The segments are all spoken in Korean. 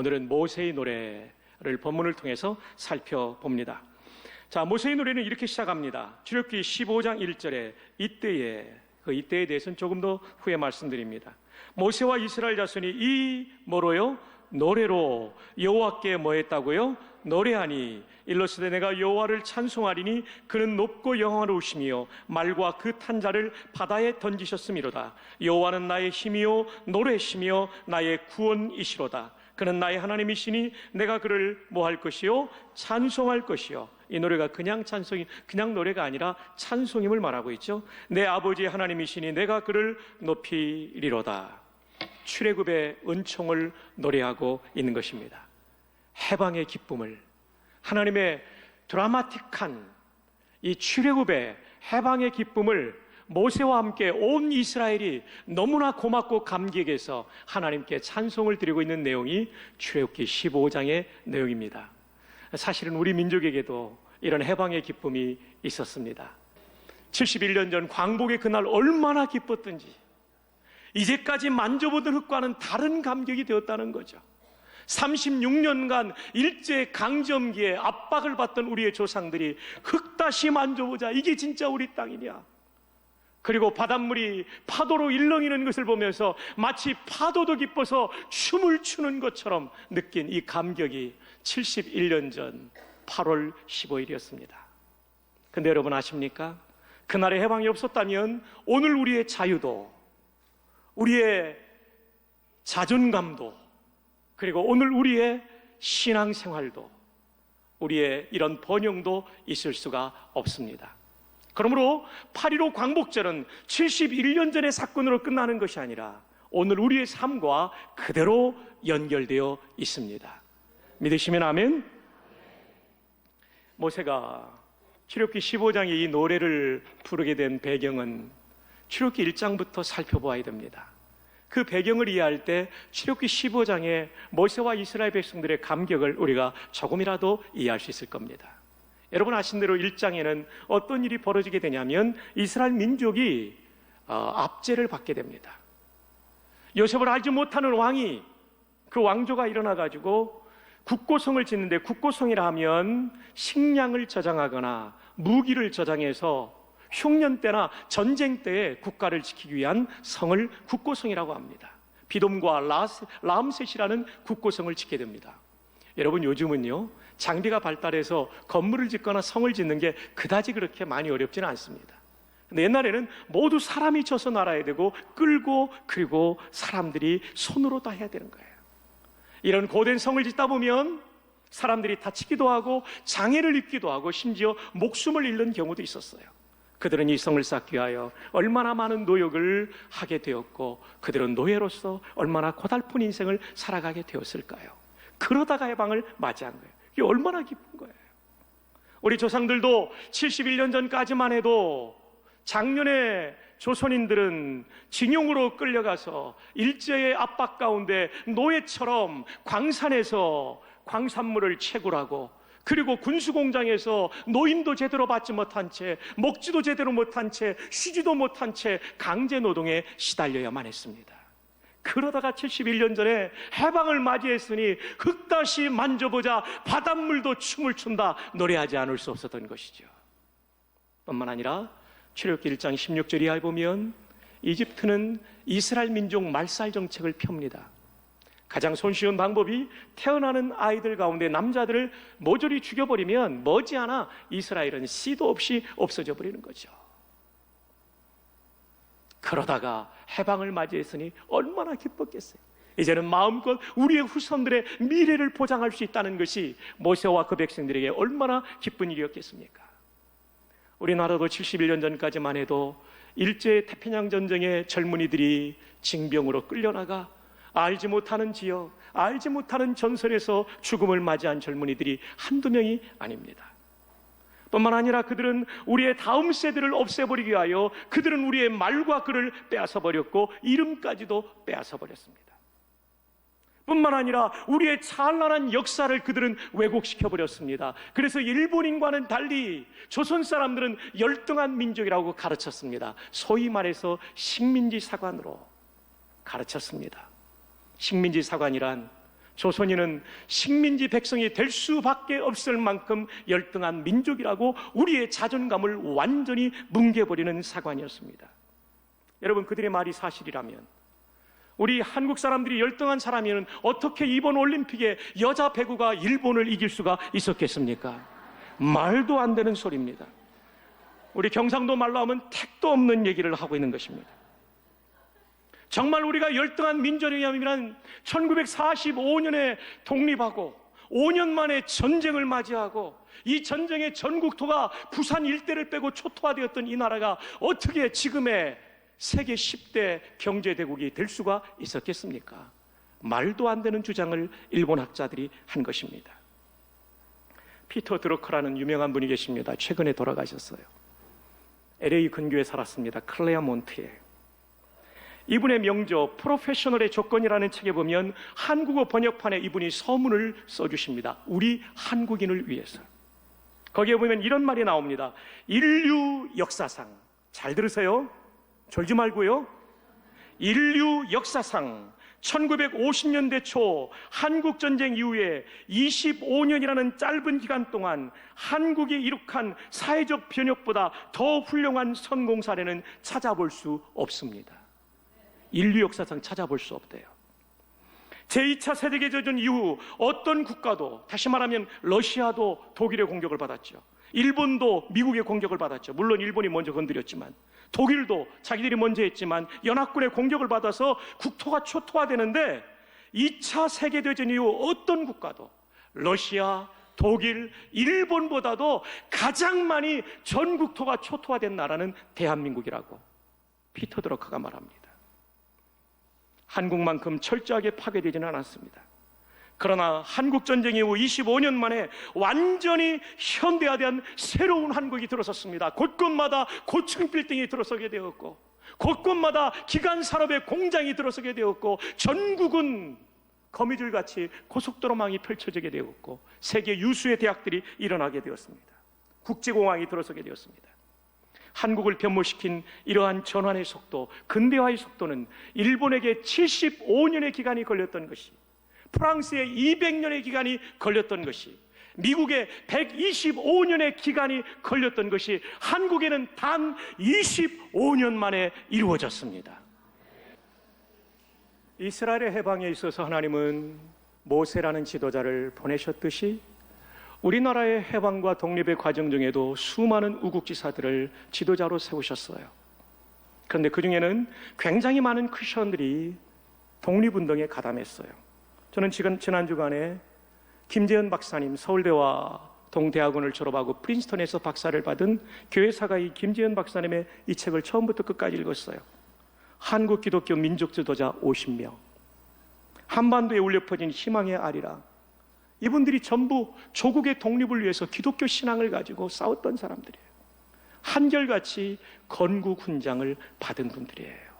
오늘은 모세의 노래를 본문을 통해서 살펴봅니다. 자, 모세의 노래는 이렇게 시작합니다. 출애굽기 15장 1절에 이때에 대해서는 조금 더 후에 말씀드립니다. 모세와 이스라엘 자손이 이 뭐로요? 노래로 여호와께 뭐 했다고요? 노래하니 일러스되 내가 여호와를 찬송하리니 그는 높고 영화로우시며 말과 그 탄자를 바다에 던지셨음이로다. 여호와는 나의 힘이요 노래시며 나의 구원이시로다. 그는 나의 하나님이시니 내가 그를 뭐 할 것이요? 찬송할 것이요. 이 노래가 그냥 노래가 아니라 찬송임을 말하고 있죠. 내 아버지 하나님이시니 내가 그를 높이리로다. 출애굽의 은총을 노래하고 있는 것입니다. 해방의 기쁨을, 하나님의 드라마틱한 이 출애굽의 해방의 기쁨을 모세와 함께 온 이스라엘이 너무나 고맙고 감격해서 하나님께 찬송을 드리고 있는 내용이 출애굽기 15장의 내용입니다. 사실은 우리 민족에게도 이런 해방의 기쁨이 있었습니다. 71년 전 광복의 그날 얼마나 기뻤던지 이제까지 만져보던 흙과는 다른 감격이 되었다는 거죠. 36년간 일제 강점기에 압박을 받던 우리의 조상들이 흙 다시 만져보자, 이게 진짜 우리 땅이냐. 그리고 바닷물이 파도로 일렁이는 것을 보면서 마치 파도도 기뻐서 춤을 추는 것처럼 느낀 이 감격이 71년 전 8월 15일이었습니다. 근데 여러분 아십니까? 그날의 해방이 없었다면 오늘 우리의 자유도, 우리의 자존감도, 그리고 오늘 우리의 신앙생활도, 우리의 이런 번영도 있을 수가 없습니다. 그러므로 8.15 광복절은 71년 전의 사건으로 끝나는 것이 아니라 오늘 우리의 삶과 그대로 연결되어 있습니다. 믿으시면 아멘. 모세가 출애굽기 15장의 이 노래를 부르게 된 배경은 출애굽기 1장부터 살펴보아야 됩니다. 그 배경을 이해할 때 출애굽기 15장의 모세와 이스라엘 백성들의 감격을 우리가 조금이라도 이해할 수 있을 겁니다. 여러분 아신 대로 1장에는 어떤 일이 벌어지게 되냐면 이스라엘 민족이 압제를 받게 됩니다. 요셉을 알지 못하는 왕이, 그 왕조가 일어나가지고 국고성을 짓는데, 국고성이라 하면 식량을 저장하거나 무기를 저장해서 흉년 때나 전쟁 때에 국가를 지키기 위한 성을 국고성이라고 합니다. 비돔과 라암셋이라는 국고성을 짓게 됩니다. 여러분 요즘은요, 장비가 발달해서 건물을 짓거나 성을 짓는 게 그다지 그렇게 많이 어렵지는 않습니다. 근데 옛날에는 모두 사람이 쳐서 날아야 되고 끌고, 그리고 사람들이 손으로 다 해야 되는 거예요. 이런 고된 성을 짓다 보면 사람들이 다치기도 하고 장애를 입기도 하고 심지어 목숨을 잃는 경우도 있었어요. 그들은 이 성을 쌓기 위하여 얼마나 많은 노력을 하게 되었고 그들은 노예로서 얼마나 고달픈 인생을 살아가게 되었을까요? 그러다가 해방을 맞이한 거예요. 이게 얼마나 기쁜 거예요. 우리 조상들도 71년 전까지만 해도 작년에 조선인들은 징용으로 끌려가서 일제의 압박 가운데 노예처럼 광산에서 광산물을 채굴하고, 그리고 군수공장에서 노인도 제대로 받지 못한 채, 먹지도 제대로 못한 채, 쉬지도 못한 채 강제노동에 시달려야만 했습니다. 그러다가 71년 전에 해방을 맞이했으니 흙 다시 만져보자, 바닷물도 춤을 춘다, 노래하지 않을 수 없었던 것이죠. 뿐만 아니라 출애굽기 1장 16절 이하에 보면 이집트는 이스라엘 민족 말살 정책을 펴니다. 가장 손쉬운 방법이 태어나는 아이들 가운데 남자들을 모조리 죽여버리면 머지않아 이스라엘은 씨도 없이 없어져 버리는 거죠. 그러다가 해방을 맞이했으니 얼마나 기뻤겠어요. 이제는 마음껏 우리의 후손들의 미래를 보장할 수 있다는 것이 모세와 그 백성들에게 얼마나 기쁜 일이었겠습니까? 우리나라도 71년 전까지만 해도 일제 태평양 전쟁의 젊은이들이 징병으로 끌려나가 알지 못하는 지역, 알지 못하는 전선에서 죽음을 맞이한 젊은이들이 한두 명이 아닙니다. 뿐만 아니라 그들은 우리의 다음 세대를 없애버리기 위하여 그들은 우리의 말과 글을 빼앗아버렸고 이름까지도 빼앗아버렸습니다. 뿐만 아니라 우리의 찬란한 역사를 그들은 왜곡시켜버렸습니다. 그래서 일본인과는 달리 조선 사람들은 열등한 민족이라고 가르쳤습니다. 소위 말해서 식민지 사관으로 가르쳤습니다. 식민지 사관이란 조선인은 식민지 백성이 될 수밖에 없을 만큼 열등한 민족이라고 우리의 자존감을 완전히 뭉개버리는 사관이었습니다. 여러분, 그들의 말이 사실이라면 우리 한국 사람들이 열등한 사람이면 어떻게 이번 올림픽에 여자 배구가 일본을 이길 수가 있었겠습니까? 말도 안 되는 소리입니다. 우리 경상도 말로 하면 택도 없는 얘기를 하고 있는 것입니다. 정말 우리가 열등한 민족이라면 1945년에 독립하고 5년 만에 전쟁을 맞이하고 이 전쟁의 전국토가 부산 일대를 빼고 초토화되었던 이 나라가 어떻게 지금의 세계 10대 경제대국이 될 수가 있었겠습니까? 말도 안 되는 주장을 일본 학자들이 한 것입니다. 피터 드러커라는 유명한 분이 계십니다. 최근에 돌아가셨어요. LA 근교에 살았습니다. 클레어몬트에. 이분의 명저 프로페셔널의 조건이라는 책에 보면 한국어 번역판에 이분이 서문을 써주십니다. 우리 한국인을 위해서. 거기에 보면 이런 말이 나옵니다. 인류 역사상, 잘 들으세요. 졸지 말고요. 인류 역사상 1950년대 초 한국전쟁 이후에 25년이라는 짧은 기간 동안 한국이 이룩한 사회적 변혁보다 더 훌륭한 성공 사례는 찾아볼 수 없습니다. 인류 역사상 찾아볼 수 없대요. 제2차 세계대전 이후 어떤 국가도, 다시 말하면 러시아도 독일의 공격을 받았죠. 일본도 미국의 공격을 받았죠. 물론 일본이 먼저 건드렸지만, 독일도 자기들이 먼저 했지만 연합군의 공격을 받아서 국토가 초토화되는데 2차 세계대전 이후 어떤 국가도 러시아, 독일, 일본보다도 가장 많이 전 국토가 초토화된 나라는 대한민국이라고 피터 드러커가 말합니다. 한국만큼 철저하게 파괴되지는 않았습니다. 그러나 한국전쟁 이후 25년 만에 완전히 현대화된 새로운 한국이 들어섰습니다. 곳곳마다 고층 빌딩이 들어서게 되었고, 곳곳마다 기간 산업의 공장이 들어서게 되었고, 전국은 거미줄같이 고속도로망이 펼쳐지게 되었고, 세계 유수의 대학들이 일어나게 되었습니다. 국제공항이 들어서게 되었습니다. 한국을 변모시킨 이러한 전환의 속도, 근대화의 속도는 일본에게 75년의 기간이 걸렸던 것이, 프랑스에 200년의 기간이 걸렸던 것이, 미국에 125년의 기간이 걸렸던 것이 한국에는 단 25년 만에 이루어졌습니다. 이스라엘의 해방에 있어서 하나님은 모세라는 지도자를 보내셨듯이 우리나라의 해방과 독립의 과정 중에도 수많은 우국지사들을 지도자로 세우셨어요. 그런데 그 중에는 굉장히 많은 크리스천들이 독립운동에 가담했어요. 저는 지난 주간에 김재현 박사님, 서울대와 동대학원을 졸업하고 프린스턴에서 박사를 받은 교회사가의 김재현 박사님의 이 책을 처음부터 끝까지 읽었어요. 한국 기독교 민족 지도자 50명, 한반도에 울려 퍼진 희망의 아리랑. 이분들이 전부 조국의 독립을 위해서 기독교 신앙을 가지고 싸웠던 사람들이에요. 한결같이 건국 훈장을 받은 분들이에요.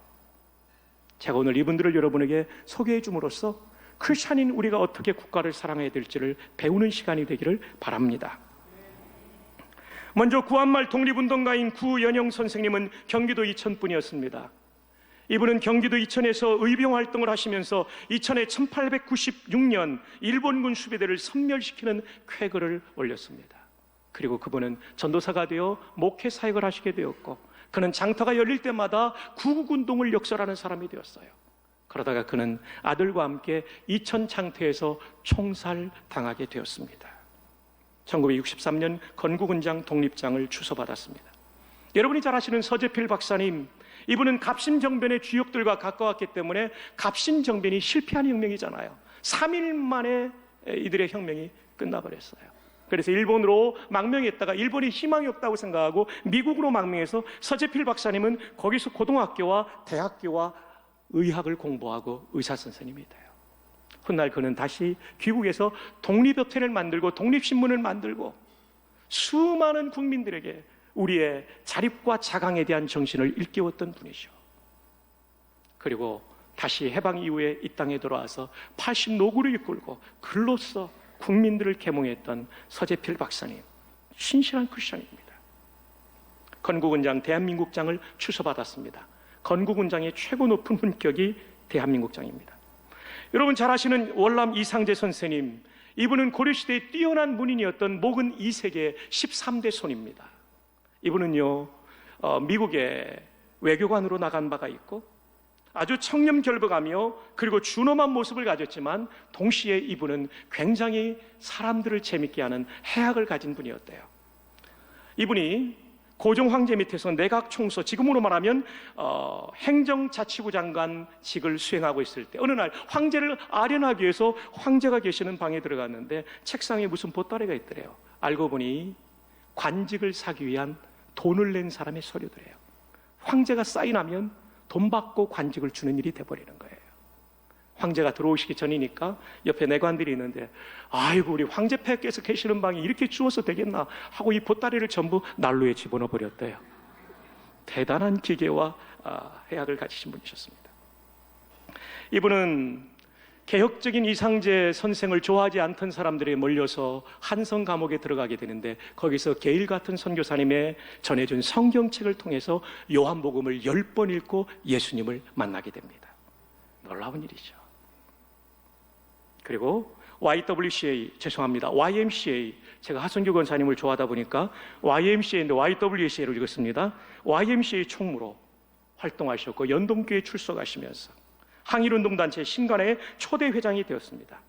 제가 오늘 이분들을 여러분에게 소개해 줌으로써 크리스찬인 우리가 어떻게 국가를 사랑해야 될지를 배우는 시간이 되기를 바랍니다. 먼저 구한말 독립운동가인 구연영 선생님은 경기도 이천분이었습니다. 이분은 경기도 이천에서 의병활동을 하시면서 이천에 1896년 일본군 수비대를 섬멸시키는 쾌거를 올렸습니다. 그리고 그분은 전도사가 되어 목회 사역을 하시게 되었고, 그는 장터가 열릴 때마다 구국운동을 역설하는 사람이 되었어요. 그러다가 그는 아들과 함께 이천 장터에서 총살당하게 되었습니다. 1963년 건국훈장 독립장을 주소받았습니다. 여러분이 잘 아시는 서재필 박사님, 이분은 갑신정변의 주역들과 가까웠기 때문에 갑신정변이 실패한 혁명이잖아요. 3일 만에 이들의 혁명이 끝나버렸어요. 그래서 일본으로 망명했다가 일본이 희망이 없다고 생각하고 미국으로 망명해서 서재필 박사님은 거기서 고등학교와 대학교와 의학을 공부하고 의사 선생님이 돼요. 훗날 그는 다시 귀국해서 독립협회를 만들고 독립신문을 만들고 수많은 국민들에게 우리의 자립과 자강에 대한 정신을 일깨웠던 분이죠. 그리고 다시 해방 이후에 이 땅에 돌아와서 80노구를 이끌고 글로써 국민들을 계몽했던 서재필 박사님, 신실한 크리스천입니다. 건국훈장 대한민국장을 추서받았습니다. 건국훈장의 최고 높은 훈격이 대한민국장입니다. 여러분 잘 아시는 월남 이상재 선생님, 이분은 고려시대의 뛰어난 문인이었던 목은 2세계 13대 손입니다. 이분은요 미국에 외교관으로 나간 바가 있고 아주 청렴결백하며 그리고 준엄한 모습을 가졌지만 동시에 이분은 굉장히 사람들을 재밌게 하는 해학을 가진 분이었대요. 이분이 고종 황제 밑에서 내각 총서, 지금으로 말하면 행정자치부 장관직을 수행하고 있을 때 어느 날 황제를 아련하기 위해서 황제가 계시는 방에 들어갔는데 책상에 무슨 보따리가 있더래요. 알고 보니 관직을 사기 위한 돈을 낸 사람의 서류더래요. 황제가 사인하면 돈 받고 관직을 주는 일이 돼버리는 거예요. 황제가 들어오시기 전이니까 옆에 내관들이 있는데, 아이고 우리 황제폐하께서 계시는 방이 이렇게 추워서 되겠나 하고 이 보따리를 전부 난로에 집어넣어 버렸대요. 대단한 기계와 해학을 가지신 분이셨습니다. 이분은 개혁적인 이상재 선생을 좋아하지 않던 사람들이 몰려서 한성 감옥에 들어가게 되는데, 거기서 게일 같은 선교사님의 전해준 성경책을 통해서 요한복음을 10번 읽고 예수님을 만나게 됩니다. 놀라운 일이죠. 그리고 YMCA, 제가 하성규 권사님을 좋아하다 보니까 YMCA인데 YWCA로 읽었습니다. YMCA 총무로 활동하셨고 연동교회 출석하시면서 항일운동단체 신간의 초대 회장이 되었습니다.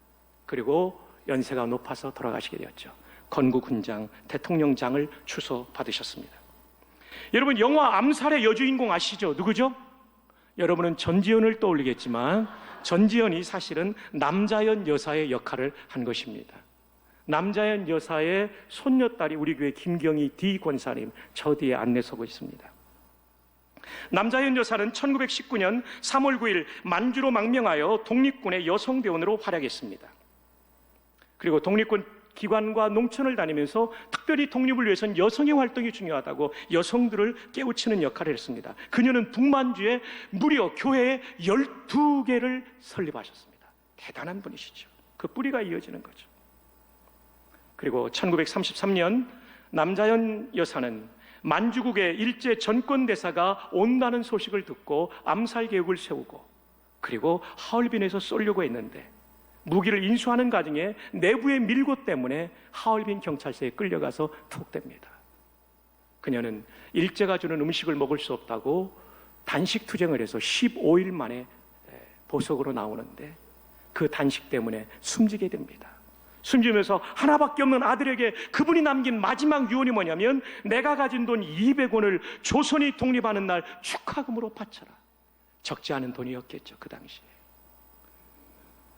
그리고 연세가 높아서 돌아가시게 되었죠. 건국훈장, 대통령장을 추서받으셨습니다. 여러분 영화 암살의 여주인공 아시죠? 누구죠? 여러분은 전지현을 떠올리겠지만 전지현이 사실은 남자연 여사의 역할을 한 것입니다. 남자연 여사의 손녀딸이 우리 교회 김경희 D 권사님, 저 뒤에 안내 서고 있습니다. 남자연 여사는 1919년 3월 9일 만주로 망명하여 독립군의 여성대원으로 활약했습니다. 그리고 독립군 기관과 농촌을 다니면서 특별히 독립을 위해서는 여성의 활동이 중요하다고 여성들을 깨우치는 역할을 했습니다. 그녀는 북만주에 무려 교회 12개를 설립하셨습니다. 대단한 분이시죠. 그 뿌리가 이어지는 거죠. 그리고 1933년 남자연 여사는 만주국의 일제 전권대사가 온다는 소식을 듣고 암살 계획을 세우고, 그리고 하얼빈에서 쏠려고 했는데 무기를 인수하는 과정에 내부의 밀고 때문에 하얼빈 경찰서에 끌려가서 투옥됩니다. 그녀는 일제가 주는 음식을 먹을 수 없다고 단식 투쟁을 해서 15일 만에 보석으로 나오는데 그 단식 때문에 숨지게 됩니다. 숨지면서 하나밖에 없는 아들에게 그분이 남긴 마지막 유언이 뭐냐면, 내가 가진 돈 200원을 조선이 독립하는 날 축하금으로 바쳐라. 적지 않은 돈이었겠죠, 그 당시에.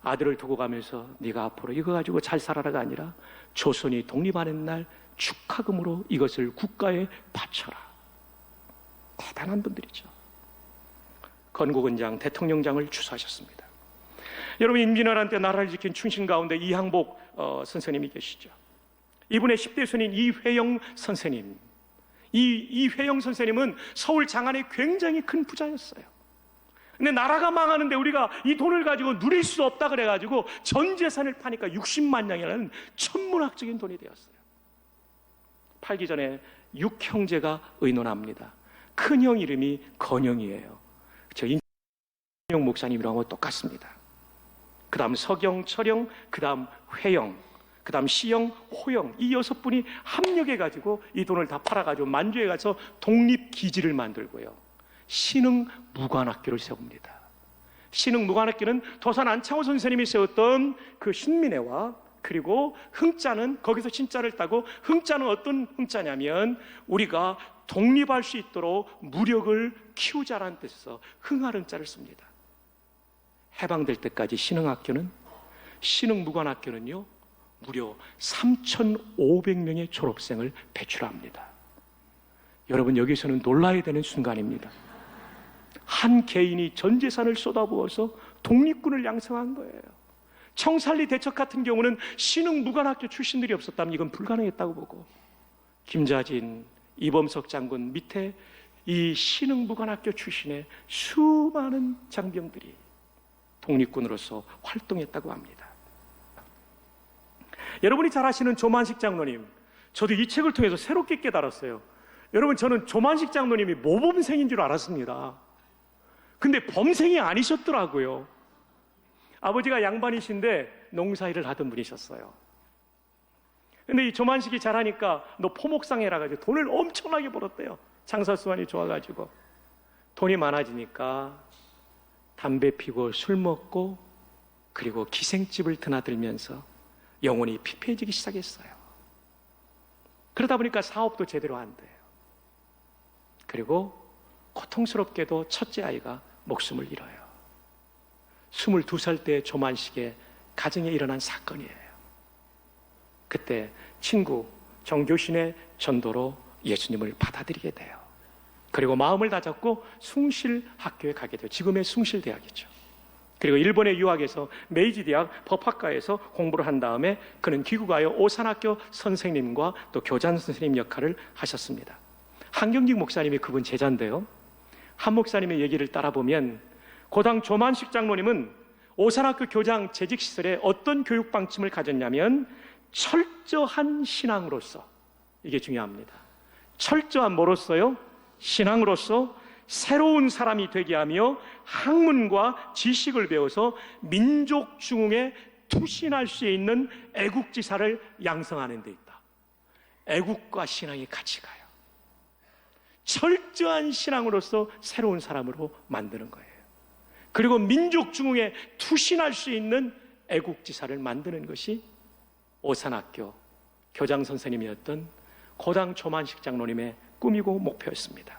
아들을 두고 가면서 네가 앞으로 이거 가지고 잘 살아라가 아니라 조선이 독립하는 날 축하금으로 이것을 국가에 바쳐라. 대단한 분들이죠. 건국원장, 대통령장을 추서하셨습니다. 여러분, 임진왜란 때 나라를 지킨 충신 가운데 이항복 선생님이 계시죠. 이분의 10대 손인 이회영 선생님, 이회영 선생님은 서울 장안의 굉장히 큰 부자였어요. 근데 나라가 망하는데 우리가 이 돈을 가지고 누릴 수 없다 그래가지고 전 재산을 파니까 60만 양이라는 천문학적인 돈이 되었어요. 팔기 전에 6형제가 의논합니다. 큰형 이름이 건영이에요. 저 인영 목사님이랑 똑같습니다. 그 다음 서경, 철영, 그 다음 회영, 그 다음 시영, 호영, 이 6분이 합력해가지고 이 돈을 다 팔아가지고 만주에 가서 독립기지를 만들고요, 신흥 무관학교를 세웁니다. 신흥 무관학교는 도산 안창호 선생님이 세웠던 그 신민회와, 그리고 흥자는 거기서 신자를 따고, 흥자는 어떤 흥자냐면 우리가 독립할 수 있도록 무력을 키우자라는 뜻에서 흥할 자를 씁니다. 해방될 때까지 신흥학교는, 신흥무관학교는요 무려 3,500명의 졸업생을 배출합니다. 여러분, 여기서는 놀라야 되는 순간입니다. 한 개인이 전 재산을 쏟아부어서 독립군을 양성한 거예요. 청산리 대첩 같은 경우는 신흥무관학교 출신들이 없었다면 이건 불가능했다고 보고, 김자진, 이범석 장군 밑에 이 신흥무관학교 출신의 수많은 장병들이 독립군으로서 활동했다고 합니다. 여러분이 잘 아시는 조만식 장로님, 저도 이 책을 통해서 새롭게 깨달았어요. 여러분, 저는 조만식 장로님이 모범생인 줄 알았습니다. 근데 범생이 아니셨더라고요. 아버지가 양반이신데 농사일을 하던 분이셨어요. 근데 이 조만식이 잘하니까 너 포목상해라 가지고 돈을 엄청나게 벌었대요. 장사 수완이 좋아가지고. 돈이 많아지니까 담배 피고 술 먹고 그리고 기생집을 드나들면서 영혼이 피폐해지기 시작했어요. 그러다 보니까 사업도 제대로 안 돼요. 그리고 고통스럽게도 첫째 아이가 목숨을 잃어요. 22살 때 조만식의 가정에 일어난 사건이에요. 그때 친구 정교신의 전도로 예수님을 받아들이게 돼요. 그리고 마음을 다잡고 숭실학교에 가게 돼요. 지금의 숭실대학이죠. 그리고 일본에 유학해서 메이지 대학 법학과에서 공부를 한 다음에 그는 귀국하여 오산학교 선생님과 또 교장 선생님 역할을 하셨습니다. 한경직 목사님이 그분 제자인데요. 한 목사님의 얘기를 따라보면 고당 조만식 장로님은 오산학교 교장 재직시설에 어떤 교육 방침을 가졌냐면 철저한 신앙으로서, 이게 중요합니다. 철저한 뭐로서요? 신앙으로서 새로운 사람이 되게 하며 학문과 지식을 배워서 민족 중흥에 투신할 수 있는 애국지사를 양성하는 데 있다. 애국과 신앙이 같이 가요. 철저한 신앙으로서 새로운 사람으로 만드는 거예요. 그리고 민족 중흥에 투신할 수 있는 애국지사를 만드는 것이 오산학교 교장 선생님이었던 고당 조만식 장로님의 꿈이고 목표였습니다.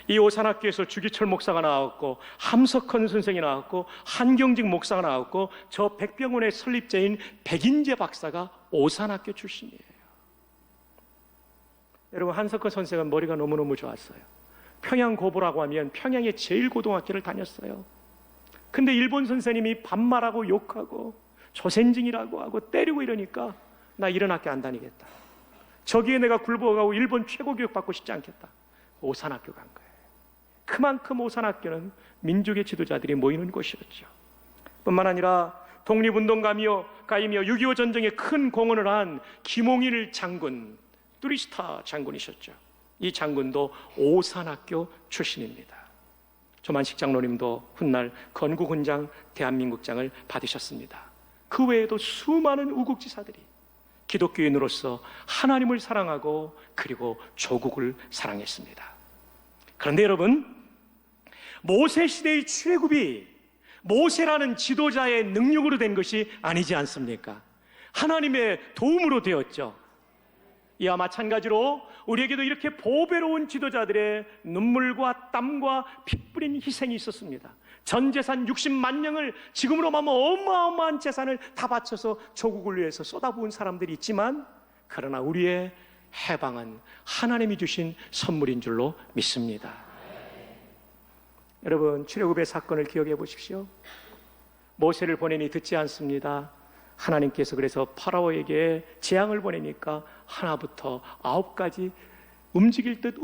이 오산학교에서 주기철 목사가 나왔고 함석헌 선생이 나왔고 한경직 목사가 나왔고 저 백병원의 설립자인 백인재 박사가 오산학교 출신이에요. 여러분, 한석헌 선생은 머리가 너무너무 좋았어요. 평양고보라고 하면 평양의 제1고등학교를 다녔어요. 근데 일본 선생님이 반말하고 욕하고 조센징이라고 하고 때리고 이러니까 나 이런 학교 안 다니겠다. 저기에 내가 굴복하고 일본 최고 교육 받고 싶지 않겠다. 오산학교 간 거예요. 그만큼 오산학교는 민족의 지도자들이 모이는 곳이었죠. 뿐만 아니라 독립운동가이며 6.25 전쟁에 큰 공헌을 한 김홍일 장군, 뚜리스타 장군이셨죠. 이 장군도 오산학교 출신입니다. 조만식 장로님도 훗날 건국훈장 대한민국장을 받으셨습니다. 그 외에도 수많은 우국지사들이 기독교인으로서 하나님을 사랑하고 그리고 조국을 사랑했습니다. 그런데 여러분, 모세 시대의 출애굽이 모세라는 지도자의 능력으로 된 것이 아니지 않습니까? 하나님의 도움으로 되었죠. 이와 마찬가지로 우리에게도 이렇게 보배로운 지도자들의 눈물과 땀과 피 뿌린 희생이 있었습니다. 전 재산 60만 명을 지금으로 말하면 어마어마한 재산을 다 바쳐서 조국을 위해서 쏟아부은 사람들이 있지만, 그러나 우리의 해방은 하나님이 주신 선물인 줄로 믿습니다. 여러분, 출애굽의 사건을 기억해 보십시오. 모세를 보내니 듣지 않습니다. 하나님께서 그래서 파라오에게 재앙을 보내니까 하나부터 9까지 움직일 듯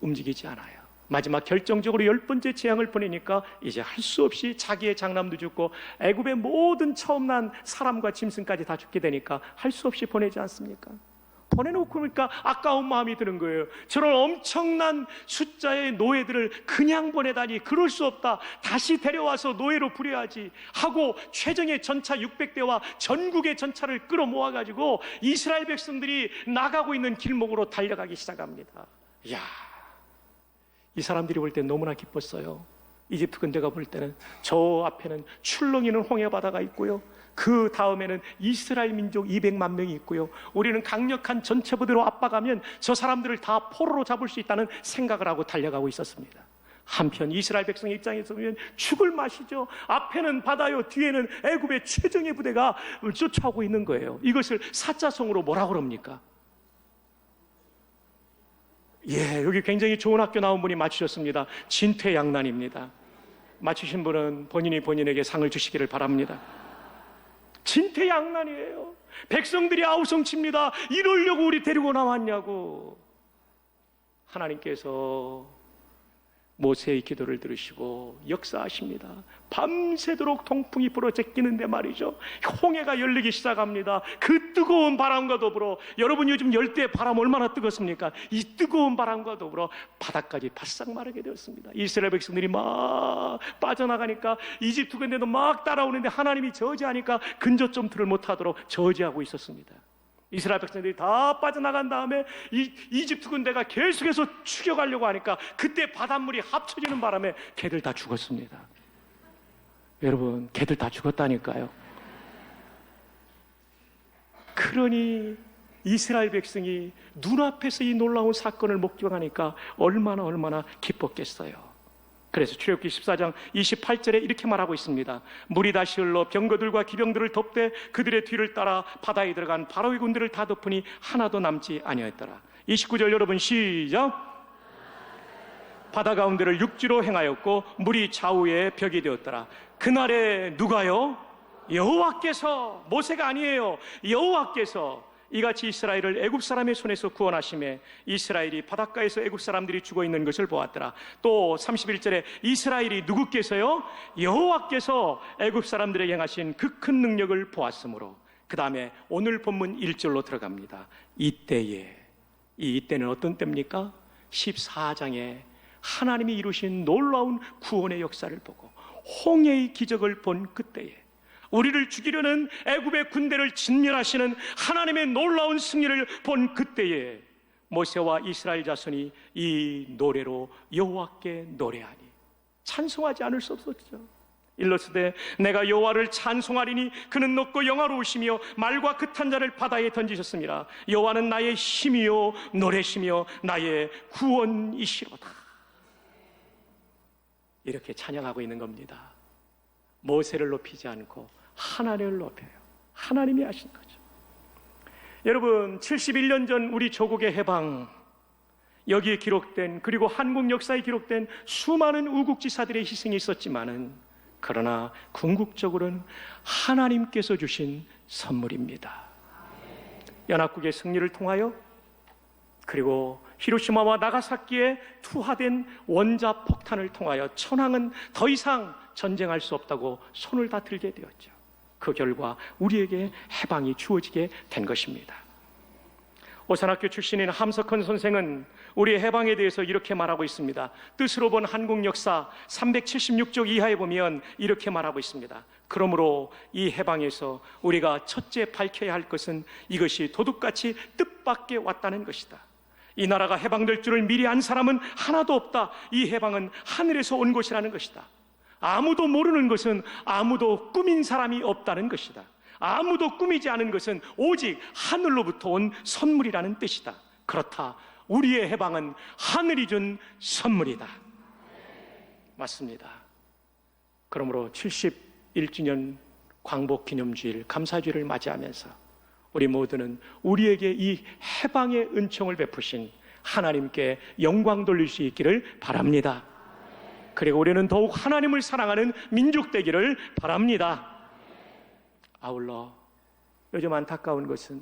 움직이지 않아요. 마지막 결정적으로 10번째 재앙을 보내니까 이제 할 수 없이 자기의 장남도 죽고 애굽의 모든 처음 난 사람과 짐승까지 다 죽게 되니까 할 수 없이 보내지 않습니까? 보내놓고 보니까 아까운 마음이 드는 거예요. 저런 엄청난 숫자의 노예들을 그냥 보내다니, 그럴 수 없다. 다시 데려와서 노예로 부려야지 하고 최정예 전차 600대와 전국의 전차를 끌어모아가지고 이스라엘 백성들이 나가고 있는 길목으로 달려가기 시작합니다. 이야, 이 사람들이 볼 때 너무나 기뻤어요. 이집트 군대가 볼 때는 저 앞에는 출렁이는 홍해바다가 있고요, 그 다음에는 이스라엘 민족 200만 명이 있고요, 우리는 강력한 전체부대로 압박하면 저 사람들을 다 포로로 잡을 수 있다는 생각을 하고 달려가고 있었습니다. 한편 이스라엘 백성 입장에서 보면 죽을 맛이죠. 앞에는 바다요, 뒤에는 애굽의 최정예 부대가 쫓아오고 있는 거예요. 이것을 사자성어로 뭐라고 그럽니까? 예, 여기 굉장히 좋은 학교 나온 분이 맞추셨습니다. 진퇴양난입니다. 맞추신 분은 본인이 본인에게 상을 주시기를 바랍니다. 진퇴양난이에요. 백성들이 아우성칩니다. 이러려고 우리 데리고 나왔냐고. 하나님께서 모세의 기도를 들으시고 역사하십니다. 밤새도록 동풍이 불어 제끼는데 말이죠, 홍해가 열리기 시작합니다. 그 뜨거운 바람과 더불어, 여러분 요즘 열대 바람 얼마나 뜨겁습니까? 이 뜨거운 바람과 더불어 바닥까지 바싹 마르게 되었습니다. 이스라엘 백성들이 막 빠져나가니까 이집트 군대도 막 따라오는데 하나님이 저지하니까 근저점들을 못하도록 저지하고 있었습니다. 이스라엘 백성들이 다 빠져나간 다음에 이집트 군대가 계속해서 죽여가려고 하니까 그때 바닷물이 합쳐지는 바람에 개들 다 죽었습니다. 여러분, 개들 다 죽었다니까요. 그러니 이스라엘 백성이 눈앞에서 이 놀라운 사건을 목격하니까 얼마나 기뻤겠어요. 그래서 출애굽기 14장 28절에 이렇게 말하고 있습니다. 물이 다시 흘러 병거들과 기병들을 덮되 그들의 뒤를 따라 바다에 들어간 바로의 군대를 다 덮으니 하나도 남지 아니하였더라. 29절 여러분 시작. 바다 가운데를 육지로 행하였고 물이 좌우에 벽이 되었더라. 그날에 누가요? 여호와께서, 모세가 아니에요. 여호와께서 이같이 이스라엘을 애굽 사람의 손에서 구원하심에 이스라엘이 바닷가에서 애굽 사람들이 죽어 있는 것을 보았더라. 또 31절에 이스라엘이 누구께서요? 여호와께서 애굽 사람들에게 행하신 그 큰 능력을 보았으므로, 그 다음에 오늘 본문 1절로 들어갑니다. 이때는 어떤 때입니까? 14장에 하나님이 이루신 놀라운 구원의 역사를 보고 홍해의 기적을 본 그때에, 우리를 죽이려는 애굽의 군대를 진멸하시는 하나님의 놀라운 승리를 본 그때에 모세와 이스라엘 자손이 이 노래로 여호와께 노래하니 찬송하지 않을 수 없었죠. 일러스되 내가 여호와를 찬송하리니 그는 높고 영화로우시며 말과 그 탄 자를 바다에 던지셨습니다. 여호와는 나의 힘이요 노래시며 나의 구원이시로다. 이렇게 찬양하고 있는 겁니다. 모세를 높이지 않고 하나님을 높여요. 하나님이 하신 거죠. 여러분, 71년 전 우리 조국의 해방, 여기에 기록된, 그리고 한국 역사에 기록된 수많은 우국지사들의 희생이 있었지만은, 그러나 궁극적으로는 하나님께서 주신 선물입니다. 연합국의 승리를 통하여, 그리고 히로시마와 나가사키에 투하된 원자 폭탄을 통하여 천황은 더 이상 전쟁할 수 없다고 손을 다 들게 되었죠. 그 결과 우리에게 해방이 주어지게 된 것입니다. 오산학교 출신인 함석헌 선생은 우리의 해방에 대해서 이렇게 말하고 있습니다. 뜻으로 본 한국 역사 376쪽 이하에 보면 이렇게 말하고 있습니다. 그러므로 이 해방에서 우리가 첫째 밝혀야 할 것은 이것이 도둑같이 뜻밖에 왔다는 것이다. 이 나라가 해방될 줄을 미리 안 사람은 하나도 없다. 이 해방은 하늘에서 온 것이라는 것이다. 아무도 모르는 것은 아무도 꾸민 사람이 없다는 것이다. 아무도 꾸미지 않은 것은 오직 하늘로부터 온 선물이라는 뜻이다. 그렇다. 우리의 해방은 하늘이 준 선물이다. 맞습니다. 그러므로 71주년 광복기념주일, 감사주일을 맞이하면서 우리 모두는 우리에게 이 해방의 은총을 베푸신 하나님께 영광 돌릴 수 있기를 바랍니다. 그리고 우리는 더욱 하나님을 사랑하는 민족 되기를 바랍니다. 아울러 요즘 안타까운 것은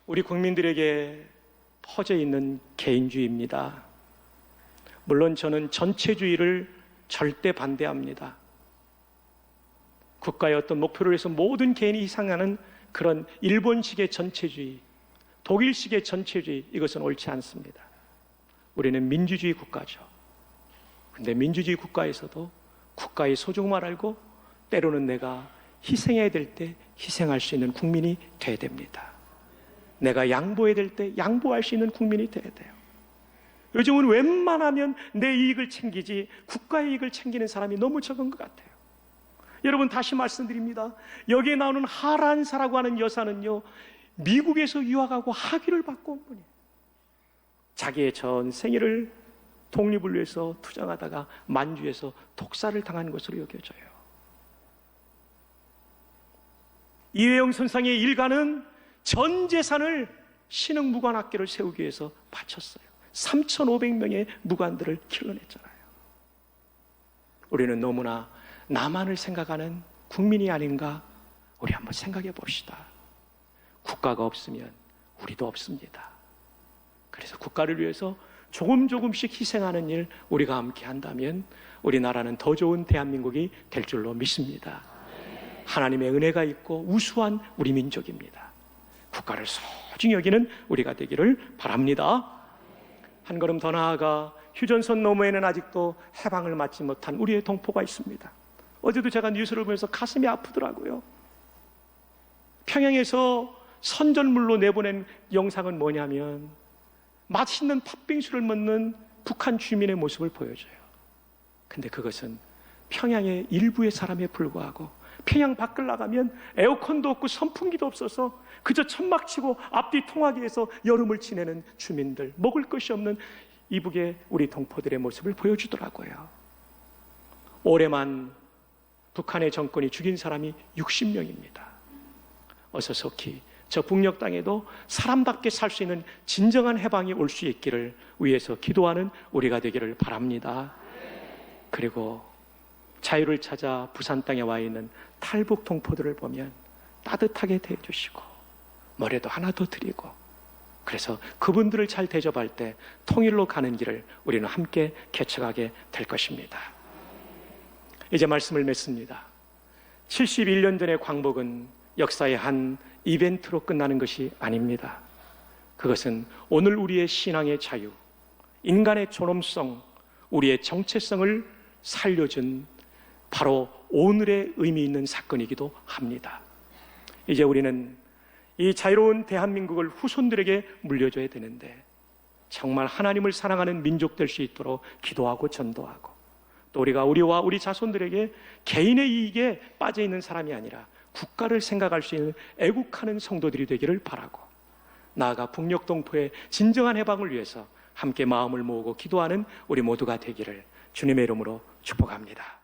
우리 국민들에게 퍼져 있는 개인주의입니다. 물론 저는 전체주의를 절대 반대합니다. 국가의 어떤 목표를 위해서 모든 개인이 희생하는 그런 일본식의 전체주의, 독일식의 전체주의, 이것은 옳지 않습니다. 우리는 민주주의 국가죠. 그런데 민주주의 국가에서도 국가의 소중함을 알고 때로는 내가 희생해야 될 때 희생할 수 있는 국민이 돼야 됩니다. 내가 양보해야 될 때 양보할 수 있는 국민이 돼야 돼요. 요즘은 웬만하면 내 이익을 챙기지 국가의 이익을 챙기는 사람이 너무 적은 것 같아요. 여러분, 다시 말씀드립니다. 여기에 나오는 하란사라고 하는 여사는요, 미국에서 유학하고 학위를 받고 온 분이에요. 자기의 전 생애를 독립을 위해서 투쟁하다가 만주에서 독사를 당한 것으로 여겨져요. 이회영 선생의 일가는 전 재산을 신흥무관학교를 세우기 위해서 바쳤어요. 3,500명의 무관들을 길러냈잖아요. 우리는 너무나 나만을 생각하는 국민이 아닌가? 우리 한번 생각해 봅시다. 국가가 없으면 우리도 없습니다. 그래서 국가를 위해서 조금씩 희생하는 일 우리가 함께 한다면 우리나라는 더 좋은 대한민국이 될 줄로 믿습니다. 하나님의 은혜가 있고 우수한 우리 민족입니다. 국가를 소중히 여기는 우리가 되기를 바랍니다. 한 걸음 더 나아가 휴전선 너머에는 아직도 해방을 맞지 못한 우리의 동포가 있습니다. 어제도 제가 뉴스를 보면서 가슴이 아프더라고요. 평양에서 선전물로 내보낸 영상은 뭐냐면 맛있는 팥빙수를 먹는 북한 주민의 모습을 보여줘요. 근데 그것은 평양의 일부의 사람에 불과하고 평양 밖을 나가면 에어컨도 없고 선풍기도 없어서 그저 천막치고 앞뒤 통하기에서 여름을 지내는 주민들, 먹을 것이 없는 이북의 우리 동포들의 모습을 보여주더라고요. 올해만 북한의 정권이 죽인 사람이 60명입니다. 어서 속히 저 북녘 땅에도 사람답게 살 수 있는 진정한 해방이 올 수 있기를 위해서 기도하는 우리가 되기를 바랍니다. 그리고 자유를 찾아 부산 땅에 와 있는 탈북 동포들을 보면 따뜻하게 대해주시고 뭐라도 하나 더 드리고, 그래서 그분들을 잘 대접할 때 통일로 가는 길을 우리는 함께 개척하게 될 것입니다. 이제 말씀을 맺습니다. 71년 전의 광복은 역사의 한 이벤트로 끝나는 것이 아닙니다. 그것은 오늘 우리의 신앙의 자유, 인간의 존엄성, 우리의 정체성을 살려준 바로 오늘의 의미 있는 사건이기도 합니다. 이제 우리는 이 자유로운 대한민국을 후손들에게 물려줘야 되는데 정말 하나님을 사랑하는 민족 될 수 있도록 기도하고 전도하고, 또 우리와 우리 자손들에게 개인의 이익에 빠져있는 사람이 아니라 국가를 생각할 수 있는 애국하는 성도들이 되기를 바라고, 나아가 북녘 동포의 진정한 해방을 위해서 함께 마음을 모으고 기도하는 우리 모두가 되기를 주님의 이름으로 축복합니다.